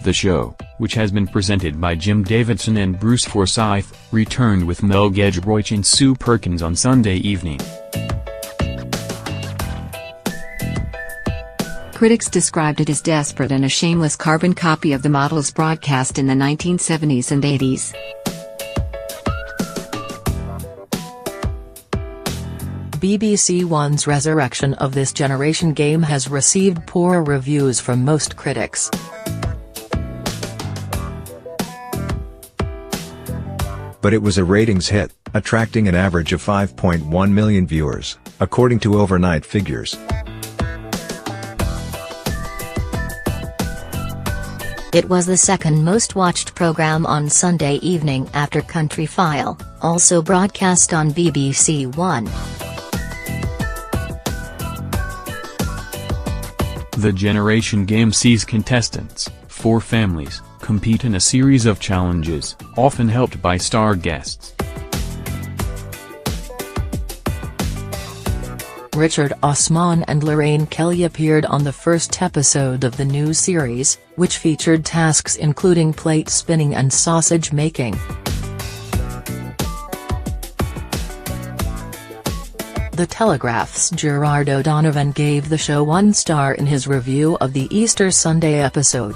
The show, which has been presented by Jim Davidson and Bruce Forsyth, returned with Mel Giedroyc and Sue Perkins on Sunday evening. Critics described it as desperate and a shameless carbon copy of the models broadcast in the 1970s and 80s. BBC One's resurrection of this generation game has received poor reviews from most critics. But it was a ratings hit, attracting an average of 5.1 million viewers, according to overnight figures. It was the second most watched programme on Sunday evening after Country File, also broadcast on BBC One. The Generation Game sees contestants, 4 families, compete in a series of challenges, often helped by star guests. Richard Osman and Lorraine Kelly appeared on the first episode of the new series, which featured tasks including plate spinning and sausage making. The Telegraph's Gerard O'Donovan gave the show 1 star in his review of the Easter Sunday episode.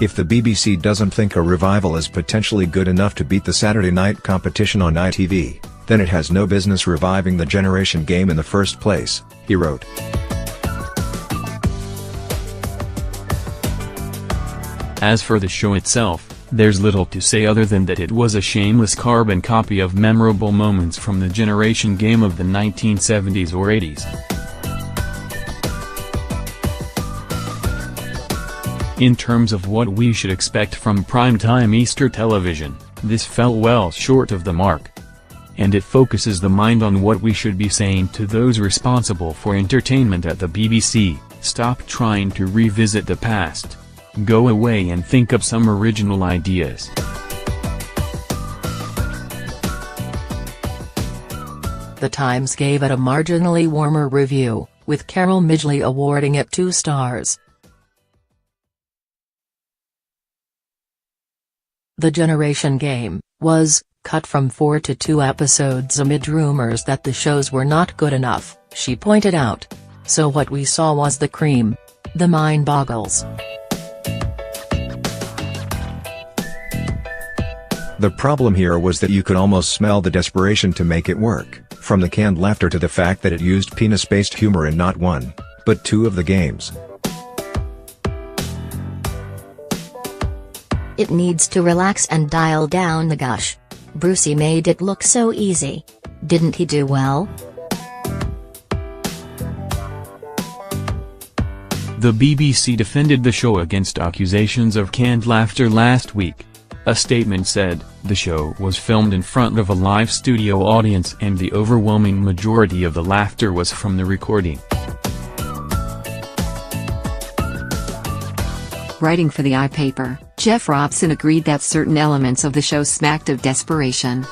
If the BBC doesn't think a revival is potentially good enough to beat the Saturday night competition on ITV, then it has no business reviving the Generation Game in the first place, he wrote. As for the show itself, there's little to say other than that it was a shameless carbon copy of memorable moments from the Generation Game of the 1970s or 80s. In terms of what we should expect from primetime Easter television, this fell well short of the mark. And it focuses the mind on what we should be saying to those responsible for entertainment at the BBC: stop trying to revisit the past. Go away and think up some original ideas. The Times gave it a marginally warmer review, with Carol Midgley awarding it 2 stars. The Generation Game was cut from 4 to 2 episodes amid rumors that the shows were not good enough, she pointed out. So what we saw was the cream. The mind boggles. The problem here was that you could almost smell the desperation to make it work, from the canned laughter to the fact that it used penis-based humor in not 1, but 2 of the games. It needs to relax and dial down the gush. Brucey made it look so easy. Didn't he do well? The BBC defended the show against accusations of canned laughter last week. A statement said, the show was filmed in front of a live studio audience and the overwhelming majority of the laughter was from the recording. Writing for the iPaper, Jeff Robson agreed that certain elements of the show smacked of desperation.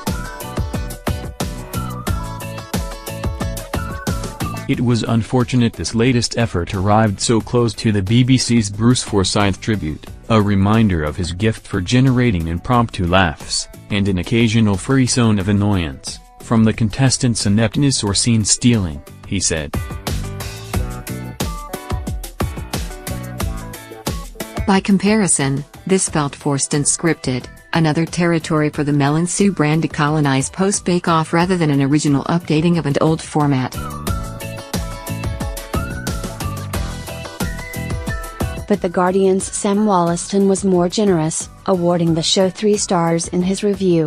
It was unfortunate this latest effort arrived so close to the BBC's Bruce Forsyth tribute, a reminder of his gift for generating impromptu laughs, and an occasional free zone of annoyance, from the contestants' ineptness or scene stealing, he said. By comparison, this felt forced and scripted, another territory for the Mel and Sue brand to colonize post-Bake Off rather than an original updating of an old format. But The Guardian's Sam Wollaston was more generous, awarding the show 3 stars in his review.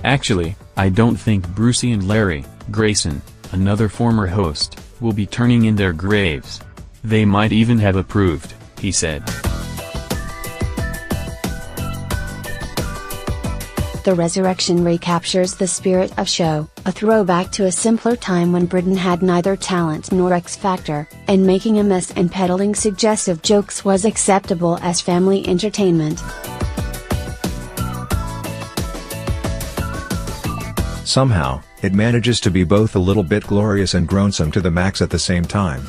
Actually, I don't think Brucey and Larry Grayson, another former host, will be turning in their graves. They might even have approved, he said. The resurrection recaptures the spirit of show, a throwback to a simpler time when Britain had neither talent nor X Factor, and making a mess and peddling suggestive jokes was acceptable as family entertainment. Somehow, it manages to be both a little bit glorious and groansome to the max at the same time.